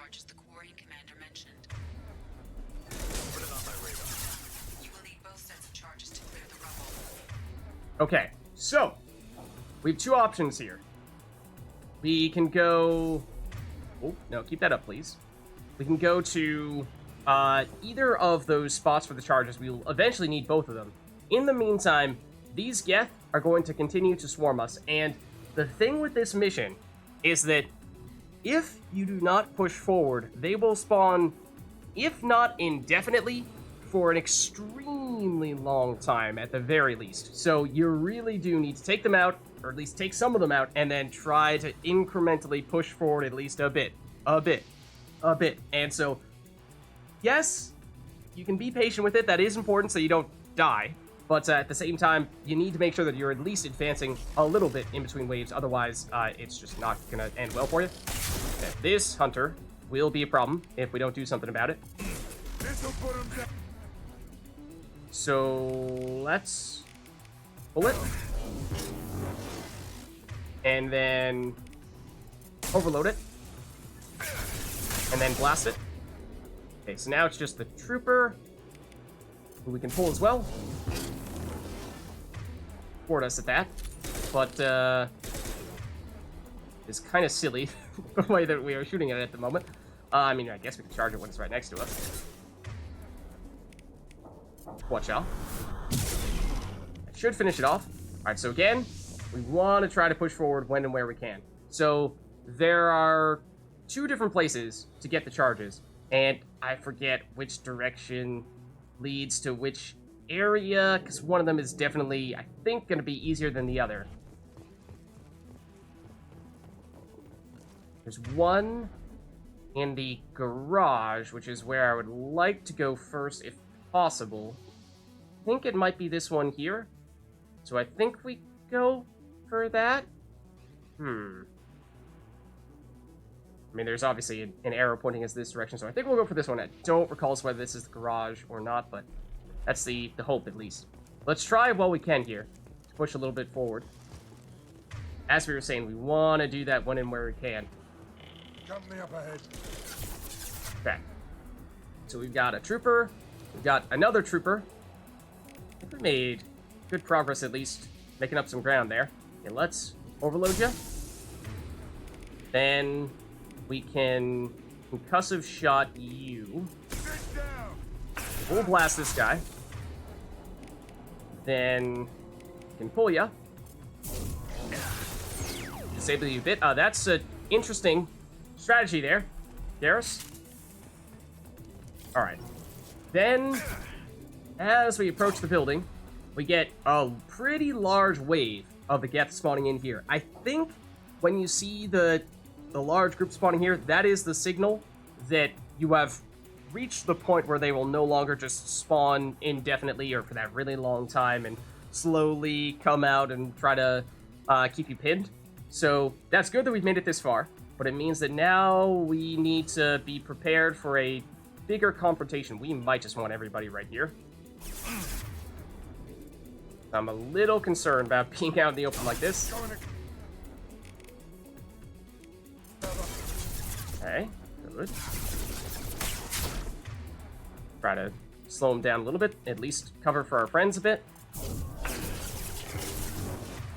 charges the quarrying commander mentioned. Put it on my radar. You will need both sets of charges to clear the rubble. Okay, so we have two options here. We can go... Oh, no, keep that up, please. We can go to either of those spots for the charges. We'll eventually need both of them. In the meantime, these Geth are going to continue to swarm us, and the thing with this mission is that if you do not push forward, they will spawn, if not indefinitely, for an extremely long time at the very least. So you really do need to take them out, or at least take some of them out, and then try to incrementally push forward at least a bit. And so, yes, you can be patient with it. That is important so you don't die. But at the same time, you need to make sure that you're at least advancing a little bit in between waves. Otherwise, it's just not going to end well for you. Okay, this hunter will be a problem if we don't do something about it. So let's pull it. And then overload it. And then blast it. Okay, so now it's just the trooper, who we can pull as well. Forward us at that. But, it's kind of silly, the way that we are shooting at it at the moment. I mean, I guess we can charge it when it's right next to us. Watch out. That should finish it off. Alright, so again, we want to try to push forward when and where we can. So, there are two different places to get the charges, and I forget which direction leads to which area, because one of them is definitely, I think, going to be easier than the other. There's one in the garage, which is where I would like to go first, if possible. I think it might be this one here. So I think we go for that. I mean, there's obviously an arrow pointing us this direction, so I think we'll go for this one. I don't recall whether this is the garage or not, but that's the hope, at least. Let's try while we can here to push a little bit forward. As we were saying, we want to do that when and where we can. Company up ahead. Okay. So we've got a trooper. We've got another trooper. I think we made good progress, at least, making up some ground there. Okay, let's overload you. Then we can concussive shot you. We'll blast this guy. Then we can pull you. Disable you a bit. That's an interesting strategy there, Garrus. Alright. Then, as we approach the building, we get a pretty large wave of the Geth spawning in here. I think when you see the large group spawning here, that is the signal that you have reached the point where they will no longer just spawn indefinitely or for that really long time and slowly come out and try to keep you pinned. So that's good that we've made it this far, but it means that now we need to be prepared for a bigger confrontation. We might just want everybody right here. I'm a little concerned about being out in the open like this. Okay, good. Try to slow them down a little bit, at least cover for our friends a bit.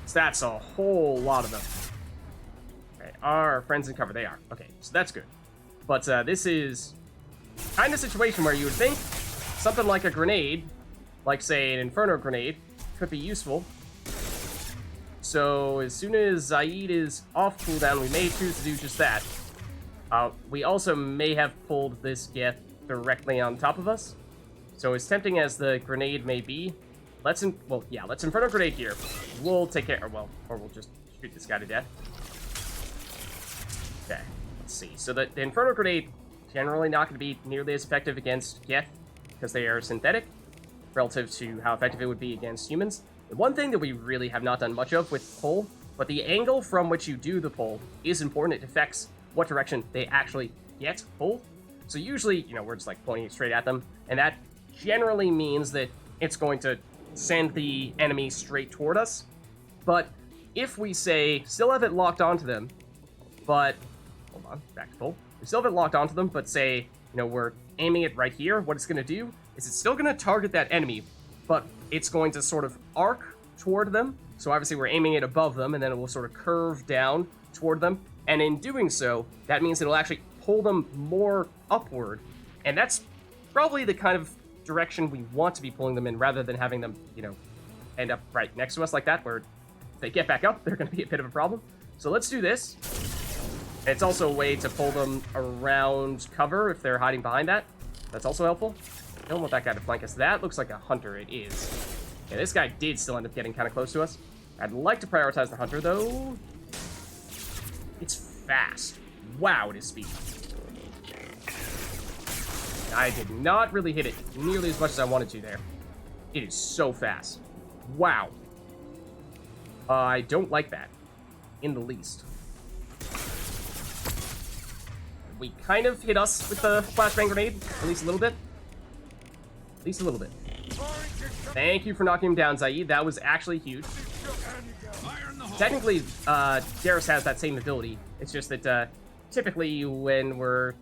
So that's a whole lot of them. Okay, our friends in cover, they are. Okay, so that's good. But this is kind of situation where you would think something like a grenade, like say an Inferno grenade, could be useful. So as soon as Zaid is off cooldown, we may choose to do just that. We also may have pulled this Geth directly on top of us. So as tempting as the grenade may be, let's Inferno grenade here. We'll take care, or we'll just shoot this guy to death. Okay, let's see. So the Inferno grenade, generally not going to be nearly as effective against Geth, because they are synthetic, relative to how effective it would be against humans. The one thing that we really have not done much of with pull, but the angle from which you do the pull is important. It affects what direction they actually get pulled. So usually, we're just like pointing straight at them, and that generally means that it's going to send the enemy straight toward us. But if we say, still have it locked onto them, but hold on, back to full. We still have it locked onto them, but say, you know, we're aiming it right here. What it's going to do is it's still going to target that enemy, but it's going to sort of arc toward them. So obviously we're aiming it above them, and then it will sort of curve down toward them. And in doing so, that means it'll actually pull them more upward. And that's probably the kind of direction we want to be pulling them in, rather than having them, you know, end up right next to us like that, where if they get back up, they're going to be a bit of a problem. So let's do this. And it's also a way to pull them around cover if they're hiding behind that. That's also helpful. I don't want that guy to flank us. That looks like a hunter. It is. Yeah, this guy did still end up getting kind of close to us. I'd like to prioritize the hunter, though. It's fast. Wow, it is speed. I did not really hit it nearly as much as I wanted to there. It is so fast. Wow. I don't like that in the least. We kind of hit us with the flashbang grenade, at least a little bit. At least a little bit. Thank you for knocking him down, Zaid. That was actually huge. Technically, Garrus has that same ability. It's just that typically when we're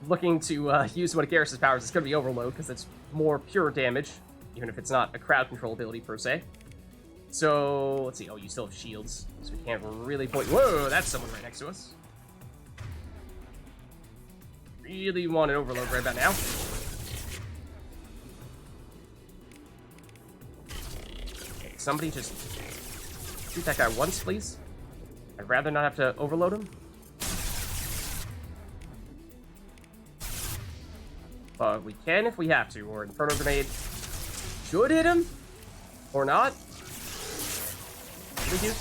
looking to use one of Garrus's powers, it's going to be Overload, because it's more pure damage, even if it's not a crowd control ability per se. So, let's see. Oh, you still have shields, so we can't really point. Whoa, that's someone right next to us. Really want an Overload right about now. Okay, somebody just shoot that guy once, please. I'd rather not have to overload him. But we can if we have to, or Inferno Grenade should hit him, or not. Really, dude?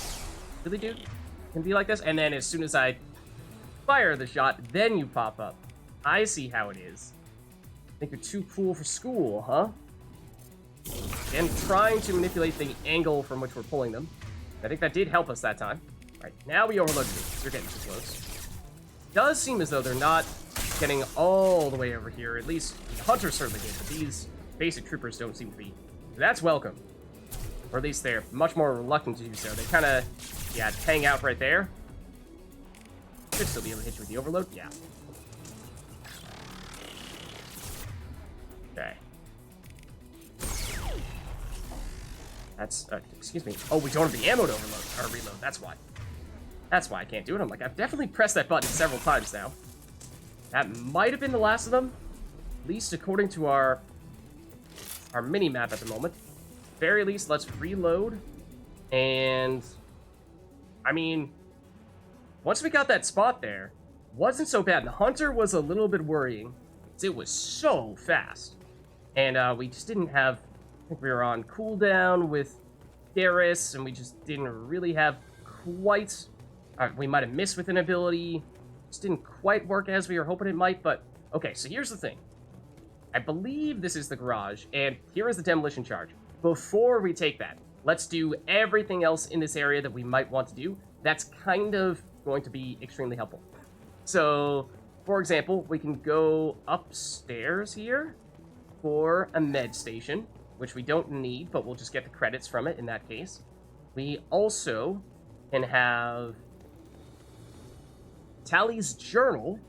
Really, dude? Can be like this? And then as soon as I fire the shot, then you pop up. I see how it is. Think you're too cool for school, huh? And trying to manipulate the angle from which we're pulling them. I think that did help us that time. All right, now we overloaded you. You're getting too close. Does seem as though they're not getting all the way over here. At least the hunters certainly did, but these basic troopers don't seem to be. That's welcome. Or at least they're much more reluctant to do so. They kind of, yeah, hang out right there. Should still be able to hit you with the overload. Yeah. Okay. That's, excuse me. Oh, we don't have the ammo to overload, or reload. That's why. That's why I can't do it. I'm like, I've definitely pressed that button several times now. That might have been the last of them, at least according to our mini-map at the moment. Very least, let's reload. And, I mean, once we got that spot there, wasn't so bad. The hunter was a little bit worrying. It was so fast. And we just didn't have, I think we were on cooldown with Garrus, and we just didn't really have quite, we might have missed with an ability. Just didn't quite work as we were hoping it might, but okay, so here's the thing. I believe this is the garage, and here is the demolition charge. Before we take that, let's do everything else in this area that we might want to do. That's kind of going to be extremely helpful. So, for example, we can go upstairs here for a med station, which we don't need, but we'll just get the credits from it in that case. We also can have Tally's journal.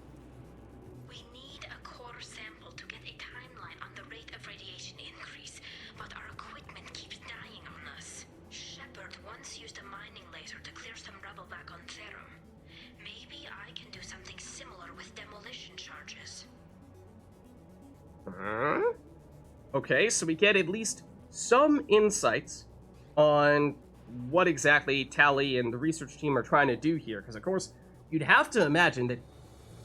We need a core sample to get a timeline on the rate of radiation increase, but our equipment keeps dying on us. Shepard once used a mining laser to clear some rubble back on Therum. Maybe I can do something similar with demolition charges. Okay, so we get at least some insights on what exactly Tally and the research team are trying to do here, because of course, you'd have to imagine that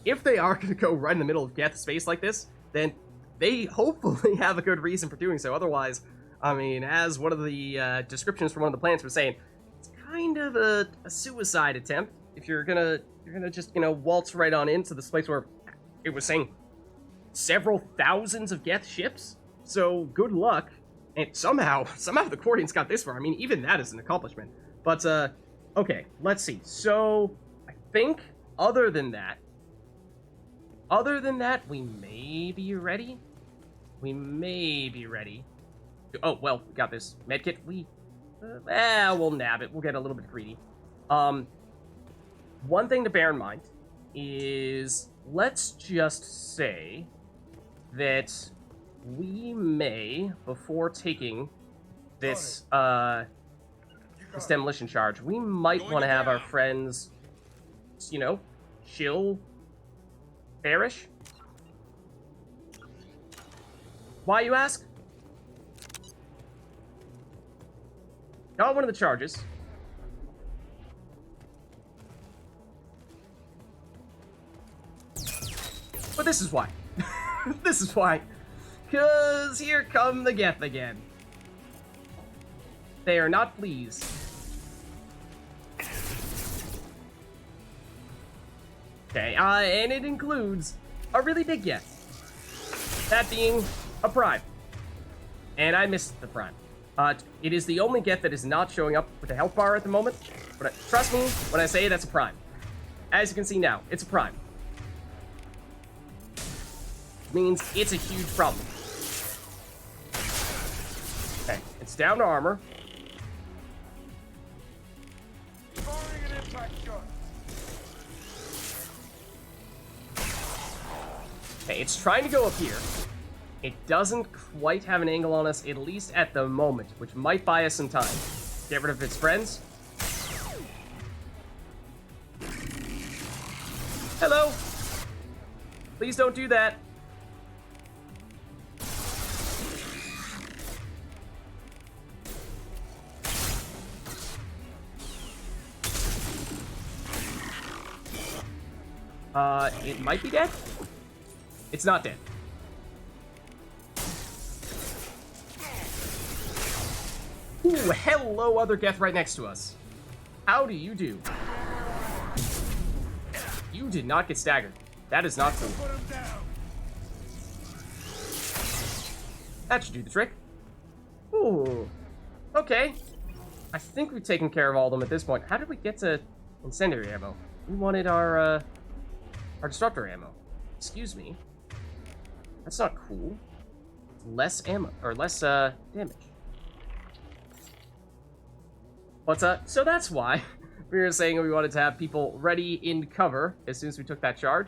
if they are going to go right in the middle of Geth space like this, then they hopefully have a good reason for doing so. Otherwise, I mean, as one of the descriptions from one of the planets was saying, it's kind of a suicide attempt if you're gonna just, you know, waltz right on into this place where it was saying several thousands of Geth ships. So good luck. And somehow the Quarians got this far. I mean, even that is an accomplishment. But okay, let's see. So I think other than that, we may be ready. Oh, well, we got this medkit. We'll nab it. We'll get a little bit greedy. One thing to bear in mind is, let's just say that we may, before taking this this demolition charge, we might want to have our friends, you know, chill, perish. Why, you ask? Not one of the charges. But this is why. This is why. Because here come the Geth again. They are not pleased. Okay, and it includes a really big Geth. That being a Prime. And I missed the Prime. It is the only Geth that is not showing up with a health bar at the moment. But trust me when I say that's a Prime. As you can see now, it's a Prime. Means it's a huge problem. Okay, it's down to armor. Firing an impact shot. Okay, it's trying to go up here. It doesn't quite have an angle on us, at least at the moment, which might buy us some time. Get rid of its friends. Hello! Please don't do that. It might be dead? It's not dead. Ooh, hello, other Geth right next to us. How do you do? You did not get staggered. That is not cool. Put him down. That should do the trick. Ooh. Okay. I think we've taken care of all of them at this point. How did we get to incendiary ammo? We wanted our disruptor ammo. Excuse me. That's not cool. Less ammo, or less, damage. But, so that's why we were saying we wanted to have people ready in cover as soon as we took that charge.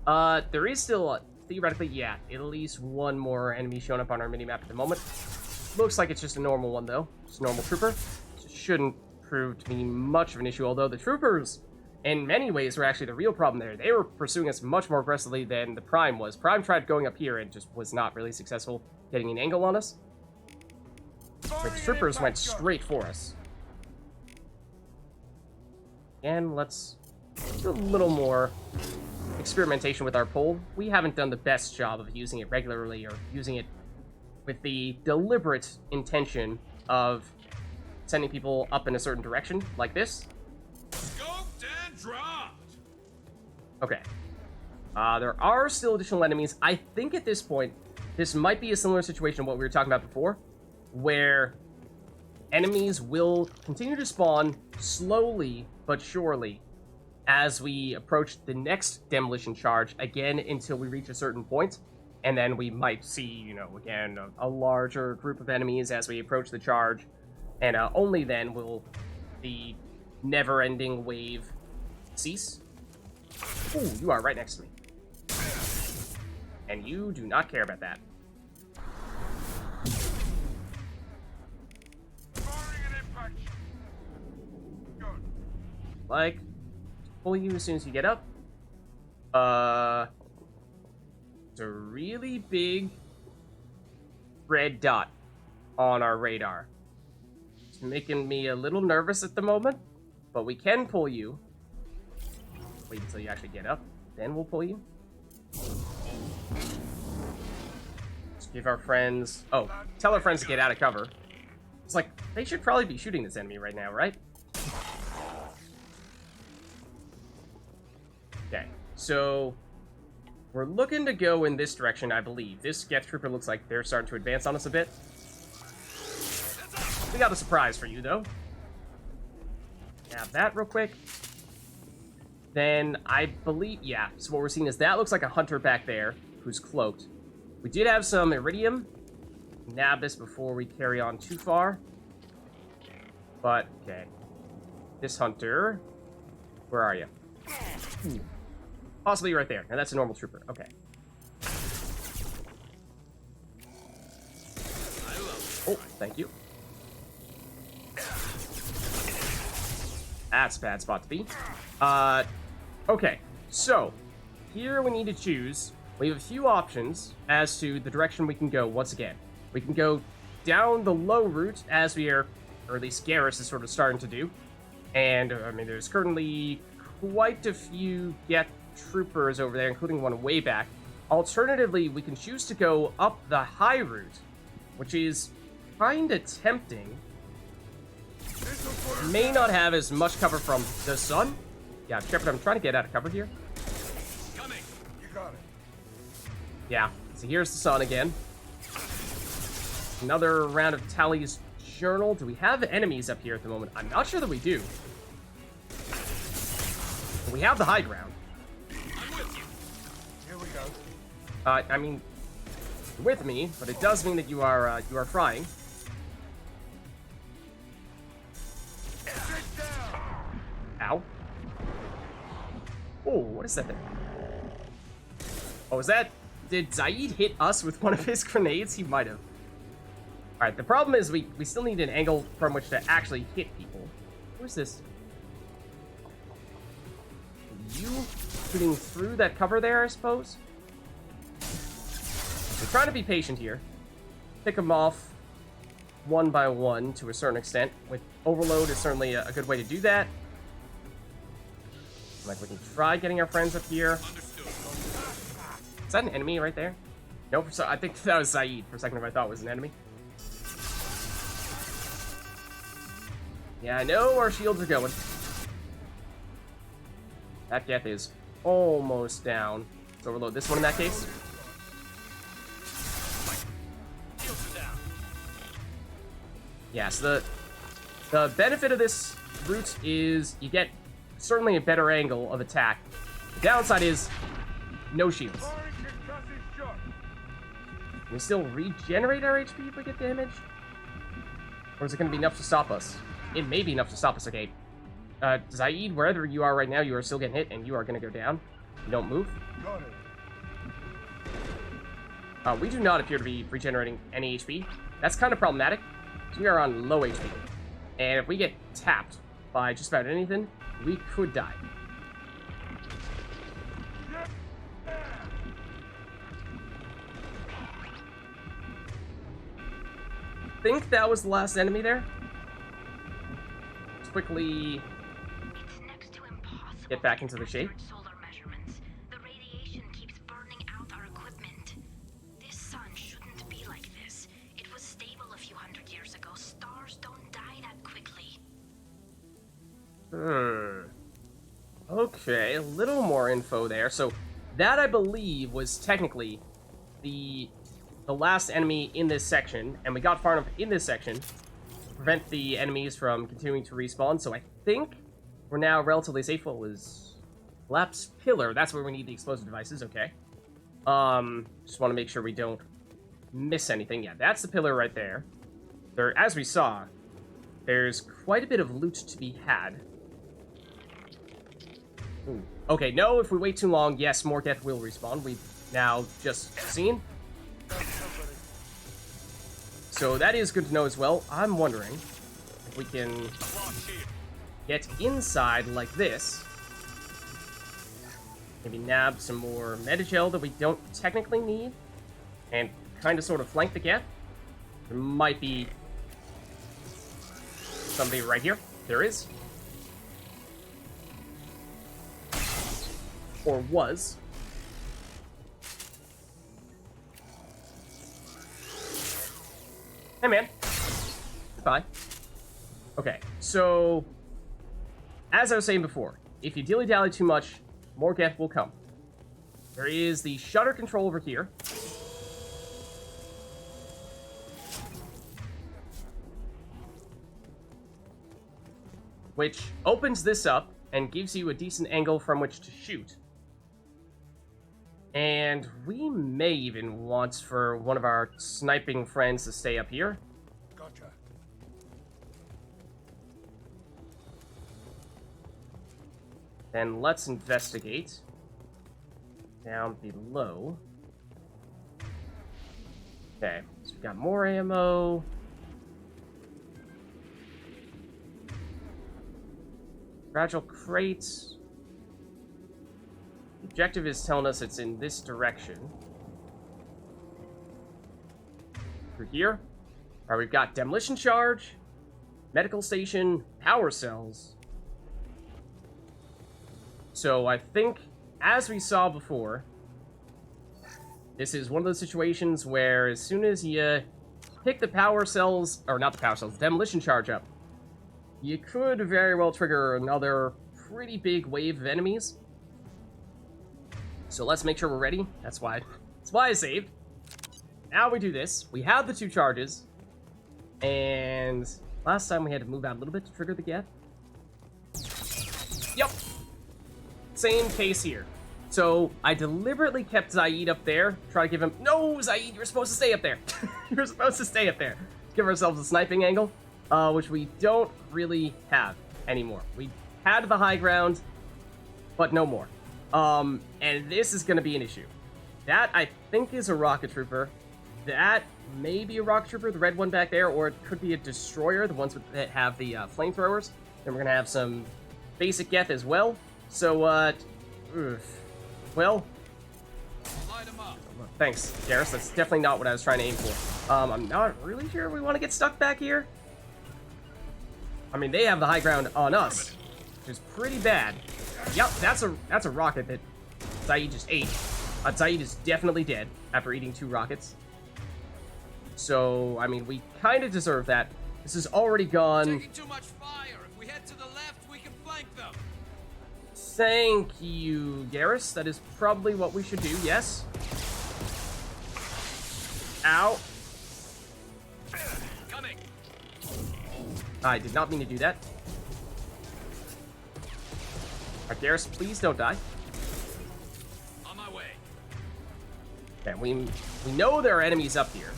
There is still, theoretically, yeah, at least one more enemy showing up on our minimap at the moment. Looks like it's just a normal one, though. Just a normal trooper. Shouldn't prove to be much of an issue, although the troopers, in many ways, were actually the real problem there. They were pursuing us much more aggressively than the Prime was. Prime tried going up here and just was not really successful getting an angle on us. The troopers went straight for us. And let's do a little more experimentation with our pole. We haven't done the best job of using it regularly or using it with the deliberate intention of sending people up in a certain direction, like this. Scoped and dropped. Okay. There are still additional enemies. I think at this point, this might be a similar situation to what we were talking about before, where enemies will continue to spawn slowly but surely as we approach the next demolition charge, again, until we reach a certain point. And then we might see, you know, again, a larger group of enemies as we approach the charge. And only then will the never-ending wave cease. Ooh, you are right next to me. And you do not care about that. Firing an impact. Good. Like, pull you as soon as you get up. It's a really big red dot on our radar. It's making me a little nervous at the moment, but we can pull you. Wait until you actually get up, then we'll pull you. Just give our friends... Oh, tell our friends to get out of cover. It's like, they should probably be shooting this enemy right now, right? Okay, so we're looking to go in this direction, I believe. This Geth Trooper looks like they're starting to advance on us a bit. We got a surprise for you, though. Grab that real quick. Then I believe, yeah, so what we're seeing is that looks like a hunter back there who's cloaked. We did have some iridium. Nab this before we carry on too far. But, okay. This hunter, where are you? Ooh. Possibly right there. And that's a normal trooper. Okay. Oh, thank you. That's a bad spot to be. Okay. So, here we need to choose. We have a few options as to the direction we can go once again. We can go down the low route, as we are, or at least Garrus is sort of starting to do. And, I mean, there's currently quite a few Geth troopers over there, including one way back. Alternatively, we can choose to go up the high route, which is kind of tempting. May not have as much cover from the sun. Yeah, Shepard, I'm trying to get out of cover here. Coming. You got it. Yeah, so here's the sun again. Another round of Tally's journal. Do we have enemies up here at the moment? I'm not sure that we do. We have the high ground. I'm with you. Here we go. I mean, you're with me, but it does mean that you are frying. Sit down. Ow. Oh, what is that thing? Oh, is that... Did Zaid hit us with one of his grenades? He might have. Alright, the problem is we still need an angle from which to actually hit people. Where's this? Are you shooting through that cover there, I suppose? We're trying to be patient here. Pick them off one by one to a certain extent. With overload is certainly a good way to do that. Like, we can try getting our friends up here. Understood. Is that an enemy right there? Nope, I think that was Zaid for a second if I thought it was an enemy. Yeah, I know our shields are going. That Geth is almost down. Let's overload this one in that case. Shields are down. Yeah, so the benefit of this route is you get certainly a better angle of attack. The downside is no shields. Firing concussive shot. Can we still regenerate our HP if we get damaged? Or is it going to be enough to stop us? It may be enough to stop us, okay. Zaid, wherever you are right now, you are still getting hit, and you are going to go down. You don't move. Got it. We do not appear to be regenerating any HP. That's kind of problematic. So we are on low HP. And if we get tapped by just about anything, we could die. I think that was the last enemy there. Let's quickly It's next to impossible get back into the shape. to solar measurements. The radiation keeps burning out our equipment. This sun shouldn't be like this. It was stable a few hundred years ago. Stars don't die that quickly. Okay, a little more info there. So that, I believe, was technically the last enemy in this section, and we got far enough in this section to prevent the enemies from continuing to respawn. So I think we're now relatively safe. What was Lap's Pillar? That's where we need the explosive devices. Okay. Just want to make sure we don't miss anything. Yeah, that's the pillar right there. There, as we saw, there's quite a bit of loot to be had. Ooh. Okay, no, if we wait too long, yes, more Geth will respawn. We've now just seen. So that is good to know as well. I'm wondering if we can get inside like this. Maybe nab some more Metagel that we don't technically need. And kind of sort of flank the Geth. There might be somebody right here. There is. Or was. Hey, man. Goodbye. Okay, so... as I was saying before, if you dilly-dally too much, more Geth will come. There is the shutter control over here. Which opens this up and gives you a decent angle from which to shoot. And we may even want for one of our sniping friends to stay up here. Gotcha. Then let's investigate. down below. Okay, so we got more ammo. Fragile crates. The objective is telling us it's in this direction. Through here. Alright, we've got demolition charge, medical station, power cells. So I think, as we saw before, this is one of those situations where as soon as you pick the power cells, or not the power cells, demolition charge up, you could very well trigger another pretty big wave of enemies. So let's make sure we're ready. That's why I saved. Now we do this. We have the 2 charges. And last time we had to move out a little bit to trigger the gap. Yep. Same case here. So I deliberately kept Zaid up there. Try to give him... No, Zaid, you're supposed to stay up there. You're supposed to stay up there. Give ourselves a sniping angle, which we don't really have anymore. We had the high ground, but no more. And this is going to be an issue. That, I think, is a rocket trooper. That may be a rocket trooper, the red one back there, or it could be a destroyer, the ones that have the flamethrowers. Then we're going to have some basic Geth as well. So, well, Light 'em up. thanks, Garrus. That's definitely not what I was trying to aim for. I'm not really sure we want to get stuck back here. I mean, they have the high ground on us, which is pretty bad. Yep, that's a rocket that Zaid just ate. Zaid is definitely dead after eating 2 rockets. So, I mean, we kind of deserve that. This is already gone. Taking too much fire. If we head to the left, we can flank them. Thank you, Garrus. That is probably what we should do, yes. Ow. Coming. I did not mean to do that. Alright, Garrus, please don't die. On my way. Okay, we know there are enemies up here.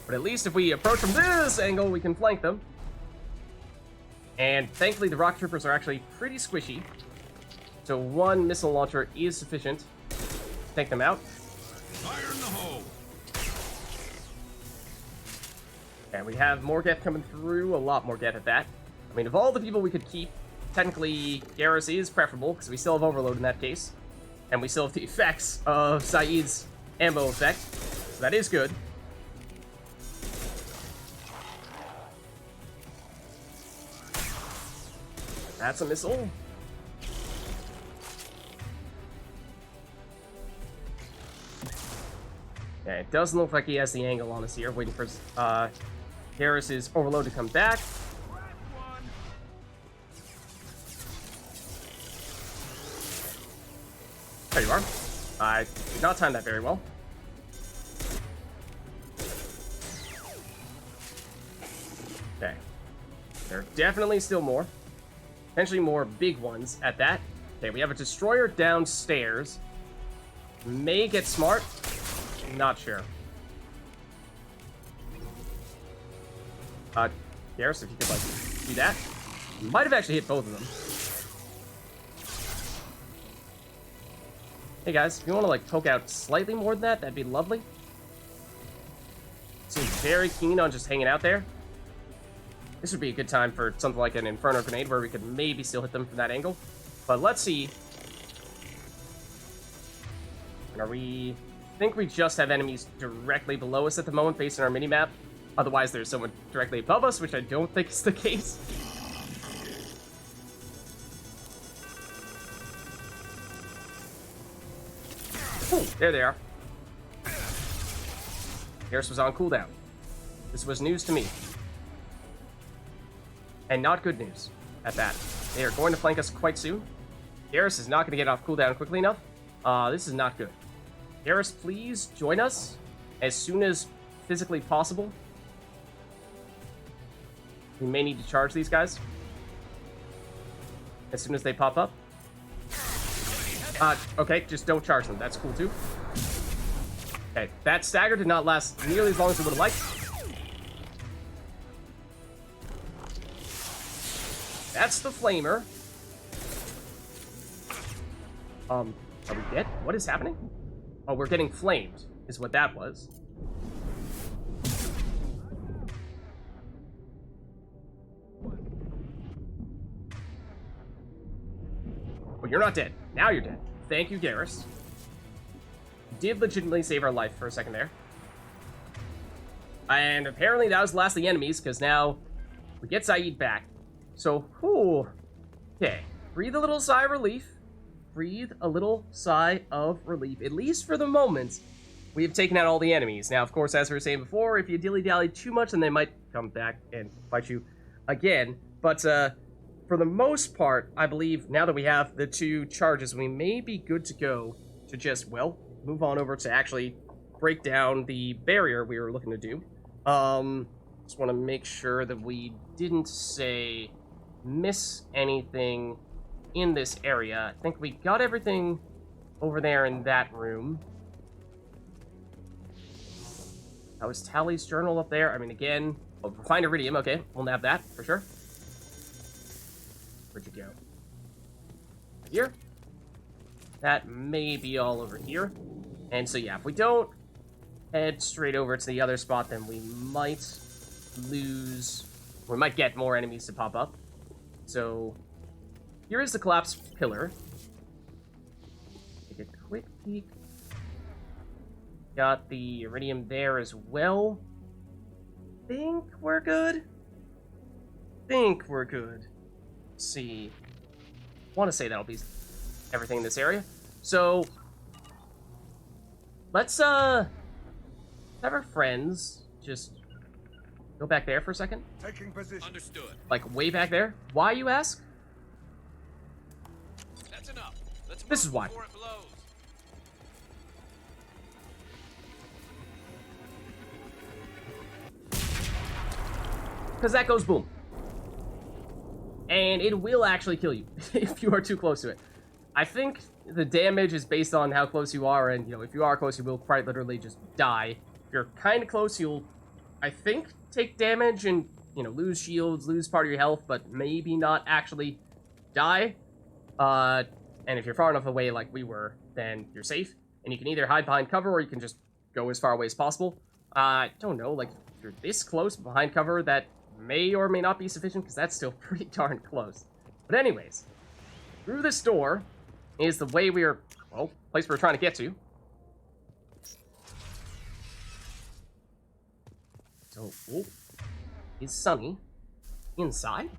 But at least if we approach from this angle, we can flank them. And thankfully, the rocket troopers are actually pretty squishy. So 1 missile launcher is sufficient to take them out. Fire in the hole. And we have more Geth coming through, a lot more Geth at that. I mean, of all the people we could keep, technically, Garrus is preferable, because we still have overload in that case. And we still have the effects of Zaid's ammo effect. So that is good. That's a missile. Yeah, it doesn't look like he has the angle on us here. Waiting for Garrus's overload to come back. There you are. I did not time that very well. Okay. There are definitely still more. Potentially more big ones at that. Okay, we have a destroyer downstairs. May get smart. Not sure. Garrus, if you could, like, do that. Might have actually hit both of them. Hey guys, if you want to, like, poke out slightly more than that, that'd be lovely. Seems very keen on just hanging out there. This would be a good time for something like an Inferno Grenade where we could maybe still hit them from that angle. But let's see. And are we... I think we just have enemies directly below us at the moment based on our minimap. Otherwise, there's someone directly above us, which I don't think is the case. Ooh, there they are. Garrus was on cooldown. This was news to me. And not good news at that. They are going to flank us quite soon. Garrus is not going to get off cooldown quickly enough. This is not good. Garrus, please join us as soon as physically possible. We may need to charge these guys as soon as they pop up. Okay, just don't charge them. That's cool too. Okay, that stagger did not last nearly as long as we would have liked. That's the flamer. Are we dead? What is happening? Oh, we're getting flamed, is what that was. Well, you're not dead. Now you're dead. Thank you, Garrus. You did legitimately save our life for a second there. And apparently that was the last of the enemies, because now we get Saeed back. So, whew. Okay. Breathe a little sigh of relief. Breathe a little sigh of relief. At least for the moment, we have taken out all the enemies. Now, of course, as we were saying before, if you dilly-dally too much, then they might come back and fight you again. But, for the most part, I believe now that we have the 2 charges, we may be good to go to just, well, move on over to actually break down the barrier we were looking to do. Just want to make sure that we didn't say miss anything in this area. I think we got everything over there in that room. That was Tally's journal up there. I mean, again, oh, refined iridium. Okay, we'll nab that for sure. Where'd you go? Right here. That may be all over here. And so, yeah, if we don't head straight over to the other spot, then we might lose... We might get more enemies to pop up. So, here is the collapsed pillar. Take a quick peek. Got the iridium there as well. Think we're good? Think we're good. Let's see. I want to say that'll be everything in this area. So, let's have our friends just go back there for a second. Taking position. Understood. Like, way back there. Why, you ask? That's enough. Let's This is why. before it blows. Because that goes boom. And it will actually kill you if you are too close to it. I think the damage is based on how close you are, and, you know, if you are close, you will quite literally just die. If you're kind of close, you'll, I think, take damage and, you know, lose shields, lose part of your health, but maybe not actually die. And if you're far enough away like we were, then you're safe. And you can either hide behind cover, or you can just go as far away as possible. I don't know, like, if you're this close behind cover, that may or may not be sufficient, because that's still pretty darn close. But anyways, through this door is the way we're, well, place we're trying to get to. So, oh, is Sunny inside?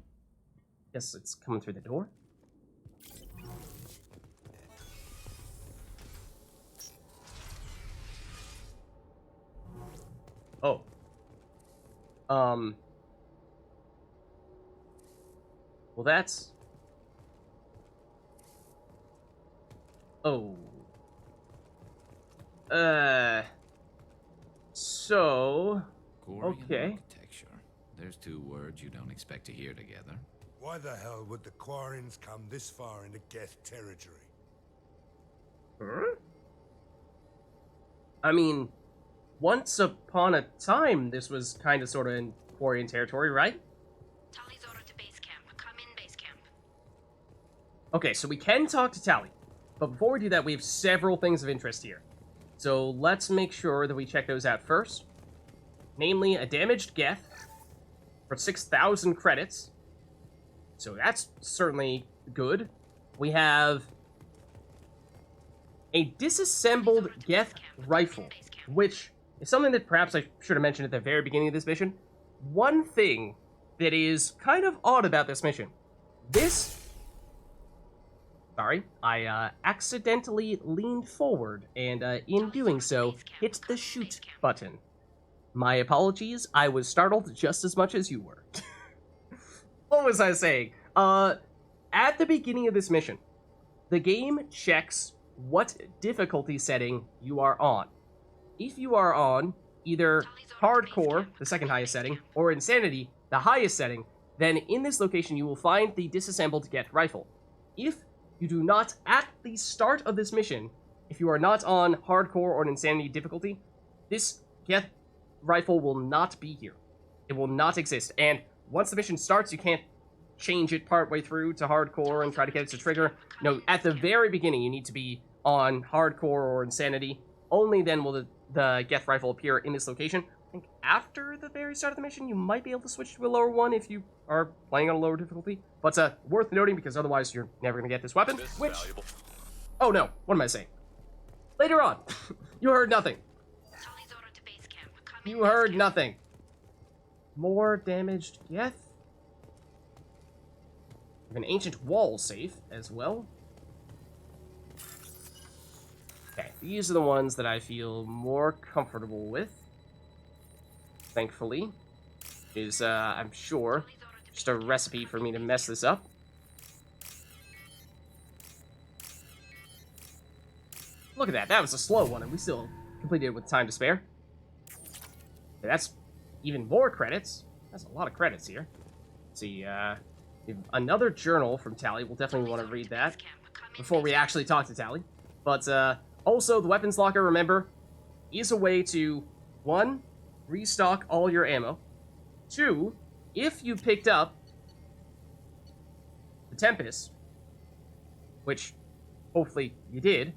Guess it's coming through the door. Oh. Well, that's... Oh. So... Quarian Okay. architecture. There's 2 words you don't expect to hear together. Why the hell would the Quarians come this far into Geth territory? Huh? I mean, once upon a time, this was kind of sort of in Quarian territory, right? Tally's order to base camp. Come in, base camp. Okay, so we can talk to Tally. But before we do that, we have several things of interest here. So let's make sure that we check those out first. Namely, a damaged Geth for 6,000 credits. So that's certainly good. We have a disassembled Geth rifle, which is something that perhaps I should have mentioned at the very beginning of this mission. One thing that is kind of odd about this mission. Sorry, I accidentally leaned forward, and in doing so, hit the shoot button. My apologies, I was startled just as much as you were. What was I saying? At the beginning of this mission, the game checks what difficulty setting you are on. If you are on either Hardcore, the second highest setting, or Insanity, the highest setting, then in this location you will find the disassembled Geth rifle. If you do not, at the start of this mission, if you are not on Hardcore or an Insanity difficulty, this Geth rifle will not be here. It will not exist, and once the mission starts, you can't change it partway through to hardcore and try to get it to trigger. No, at the very beginning, you need to be on hardcore or insanity. Only then will the Geth rifle appear in this location. I think after the very start of the mission, you might be able to switch to a lower one if you are playing on a lower difficulty. But worth noting, because otherwise you're never going to get this weapon, which... Oh no, what am I saying? Later on. You heard nothing. You heard nothing. More damaged Geth. We have an ancient wall safe as well. Okay, these are the ones that I feel more comfortable with. Thankfully. Is, I'm sure, just a recipe for me to mess this up. Look at that. That was a slow one, and we still completed it with time to spare. Okay, that's even more credits. That's a lot of credits here. Let's see, another journal from Tally. We'll definitely want to read that before we actually talk to Tally. But, also, the weapons locker, remember, is a way to, 1, restock all your ammo. 2, if you picked up the Tempest, which hopefully you did.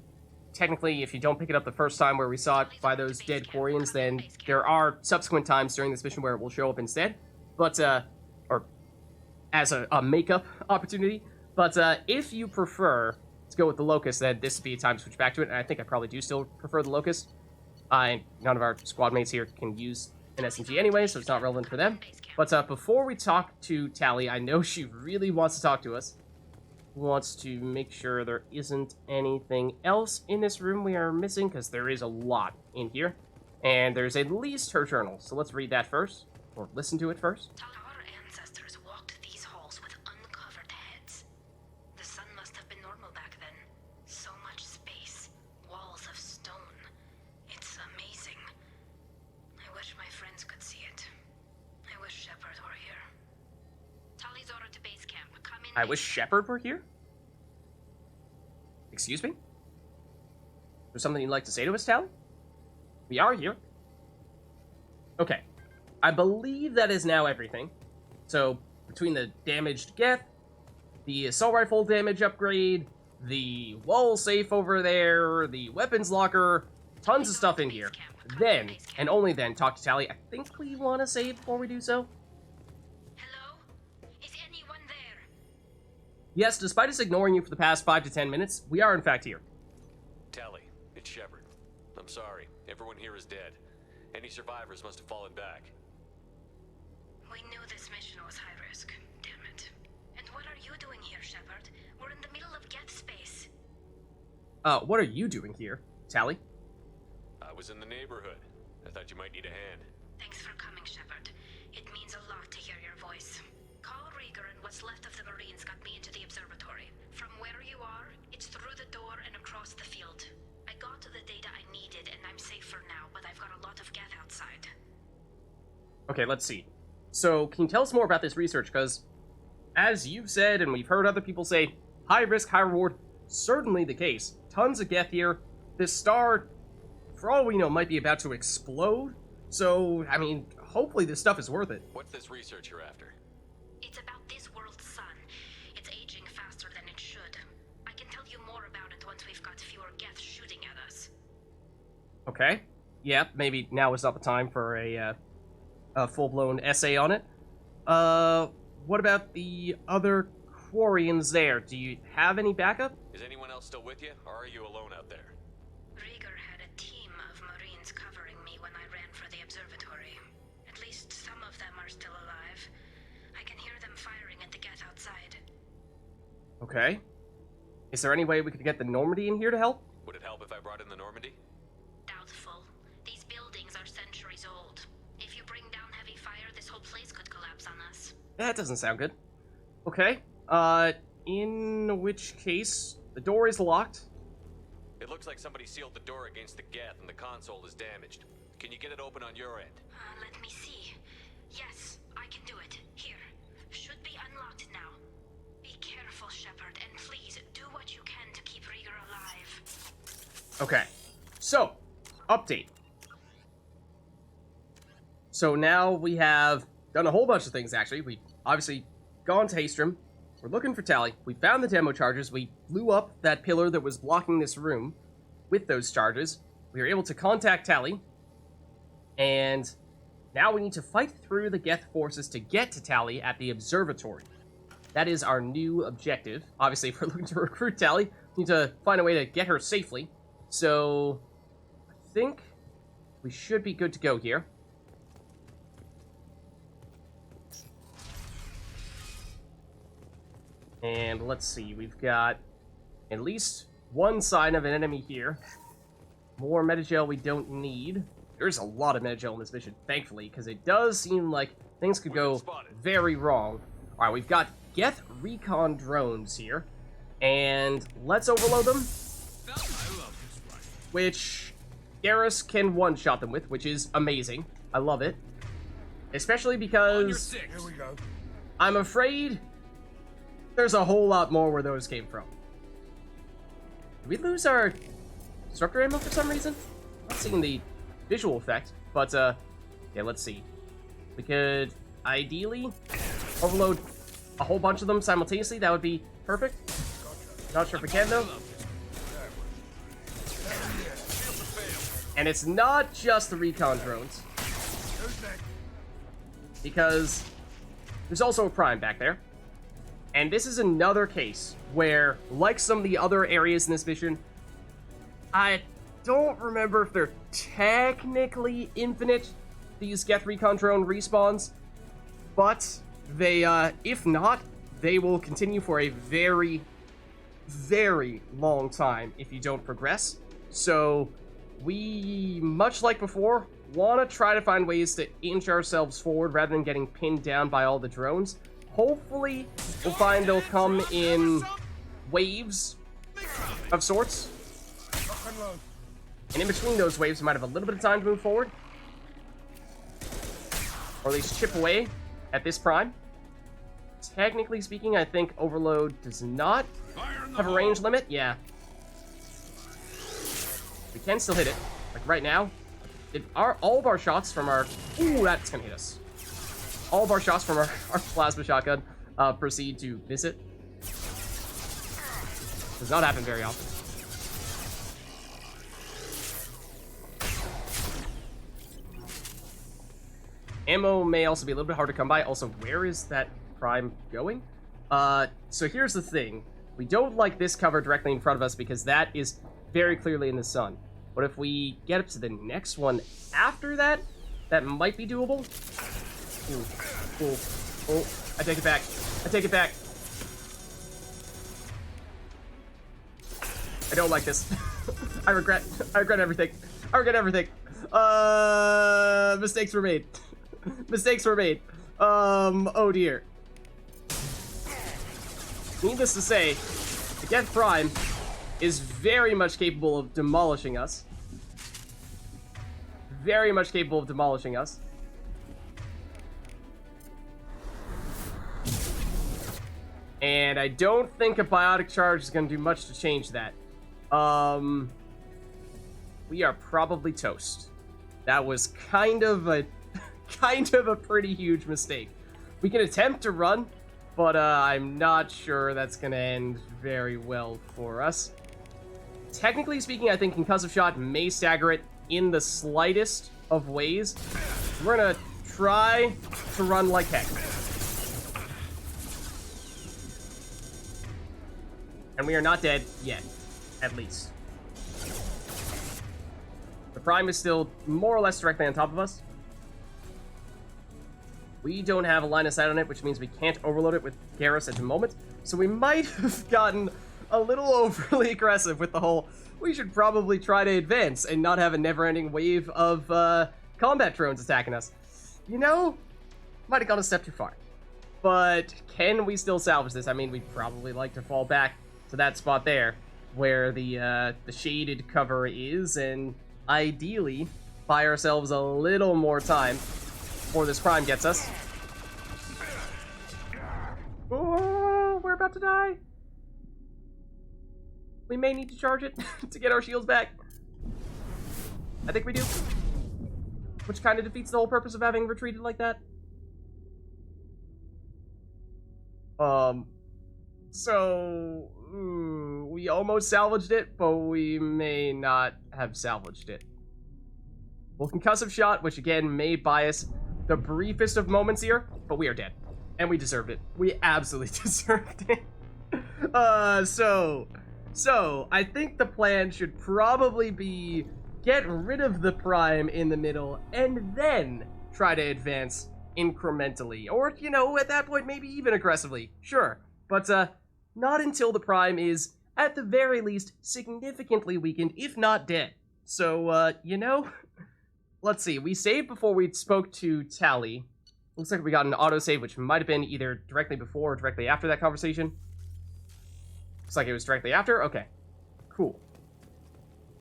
Technically, if you don't pick it up the first time where we saw it by those dead Quarians, then there are subsequent times during this mission where it will show up instead. But, or as a makeup opportunity. But, if you prefer to go with the Locust, then this would be a time to switch back to it. And I think I probably do still prefer the Locust. And none of our squad mates here can use an SMG anyway, so it's not relevant for them. But, before we talk to Tally, I know she really wants to talk to us. Wants to make sure there isn't anything else in this room we are missing, because there is a lot in here. And there's at least her journal, so let's read that first, or listen to it first. Our ancestors walked these halls with uncovered heads. The sun must have been normal back then. So much space, walls of stone. It's amazing. I wish my friends could see it. I wish Shepard were here. Tali's order to base camp. Come in. I wish Shepard were here? Excuse me? There's something you'd like to say to us, Tally? We are here. Okay. I believe that is now everything. So, between the damaged Geth, the assault rifle damage upgrade, the wall safe over there, the weapons locker, tons of stuff in here. Then, and only then, talk to Tally. I think we want to save before we do so. Hello? Is anyone there? Yes, despite us ignoring you for the past 5 to 10 minutes, we are in fact here. Tally, it's Shepard. I'm sorry. Everyone here is dead. Any survivors must have fallen back. We knew this mission was high risk. Damn it. And what are you doing here, Shepard? We're in the middle of Geth space. What are you doing here, Tally? I was in the neighborhood. I thought you might need a hand. Thanks for coming, Shepard. It means a lot to hear your voice. Carl Rieger and what's left of the Marines got me into the observatory. From where you are, it's through the door and across the field. I got to the data I needed, and I'm safe for now, but I've got a lot of Geth outside. Okay, let's see. So, can you tell us more about this research? Because, as you've said, and we've heard other people say, high risk, high reward. Certainly the case. Tons of Geth here. This star, for all we know, might be about to explode. So, I mean, hopefully this stuff is worth it. What's this research you're after? It's about this world's sun. It's aging faster than it should. I can tell you more about it once we've got fewer Geth shooting at us. Okay. Yeah, maybe now is not the time for a full-blown essay on it. What about the other Quarians there? Do you have any backup? Is anyone else still with you, or are you alone out there? Rieger had a team of Marines covering me when I ran for the observatory. At least some of them are still alive. I can hear them firing at the Geth outside. Okay. Is there any way we could get the Normandy in here to help? Would it help if I brought in the Normandy? Doubtful. These buildings are centuries old. If you bring down heavy fire, this whole place could collapse on us. That doesn't sound good. Okay. In which case, the door is locked. It looks like somebody sealed the door against the Geth and the console is damaged. Can you get it open on your end? Let me see. Yes, I can do it. Here. Should be unlocked now. Be careful, Shepard, and please do what you can to keep Rieger alive. Okay. So, update. So now we have done a whole bunch of things, actually. We obviously gone to Haestrom. We're looking for Tally. We found the demo charges. We blew up that pillar that was blocking this room with those charges. We were able to contact Tally. And now we need to fight through the Geth forces to get to Tally at the observatory. That is our new objective. Obviously, if we're looking to recruit Tally, we need to find a way to get her safely. So, I think we should be good to go here. And let's see, we've got at least one sign of an enemy here. More metagel we don't need. There's a lot of metagel in this mission, thankfully, because it does seem like things could go very wrong. Alright, we've got Geth recon drones here. And let's overload them. Which Garrus can one-shot them with, which is amazing. I love it. Especially because Here we go. I'm afraid there's a whole lot more where those came from. Did we lose our disruptor ammo for some reason? Not seeing the visual effect, but yeah, let's see. We could ideally overload a whole bunch of them simultaneously. That would be perfect. Not sure if we can though. And it's not just the recon drones, because there's also a prime back there. And this is another case where, like some of the other areas in this mission, I don't remember if they're technically infinite, these Geth recon drone respawns, but they, if not, they will continue for a very, very long time if you don't progress. So, we, much like before, want to try to find ways to inch ourselves forward rather than getting pinned down by all the drones. Hopefully, we'll find they'll come in waves of sorts. And in between those waves, we might have a little bit of time to move forward. Or at least chip away at this prime. Technically speaking, I think Overload does not have a range limit. Yeah. We can still hit it. Like right now. All of our shots from our... Ooh, that's gonna hit us. All of our shots from our plasma shotgun proceed to miss it. Does not happen very often. Ammo may also be a little bit hard to come by. Also, where is that prime going? So here's the thing. We don't like this cover directly in front of us because that is very clearly in the sun. But if we get up to the next one after that, that might be doable. Ooh, ooh, oh, I take it back. I take it back. I don't like this. I regret everything. I regret everything. Mistakes were made. Mistakes were made. Oh dear. Needless to say, the Geth Prime is very much capable of demolishing us. Very much capable of demolishing us. And I don't think a biotic charge is going to do much to change that. We are probably toast. That was kind of a pretty huge mistake. We can attempt to run, but I'm not sure that's going to end very well for us. Technically speaking, I think Concussive Shot may stagger it in the slightest of ways. We're going to try to run like heck. And we are not dead yet, at least. The Prime is still more or less directly on top of us. We don't have a line of sight on it, which means we can't overload it with Garrus at the moment. So we might have gotten a little overly aggressive with the whole, we should probably try to advance and not have a never-ending wave of combat drones attacking us. You know, might have gone a step too far. But can we still salvage this? I mean, we'd probably like to fall back to that spot there where the shaded cover is, and ideally buy ourselves a little more time before this prime gets us. Oh, we're about to die. We may need to charge it to get our shields back. I think we do. Which kind of defeats the whole purpose of having retreated like that. So we almost salvaged it, but we may not have salvaged it. Well, concussive shot, which again may buy us the briefest of moments here, but we are dead. And we deserved it. We absolutely deserved it. So I think the plan should probably be get rid of the Prime in the middle and then try to advance incrementally. Or, you know, at that point, maybe even aggressively. Sure. But, not until the Prime is, at the very least, significantly weakened, if not dead. So, you know, let's see. We saved before we spoke to Tally. Looks like we got an autosave, which might have been either directly before or directly after that conversation. Looks like it was directly after? Okay. Cool.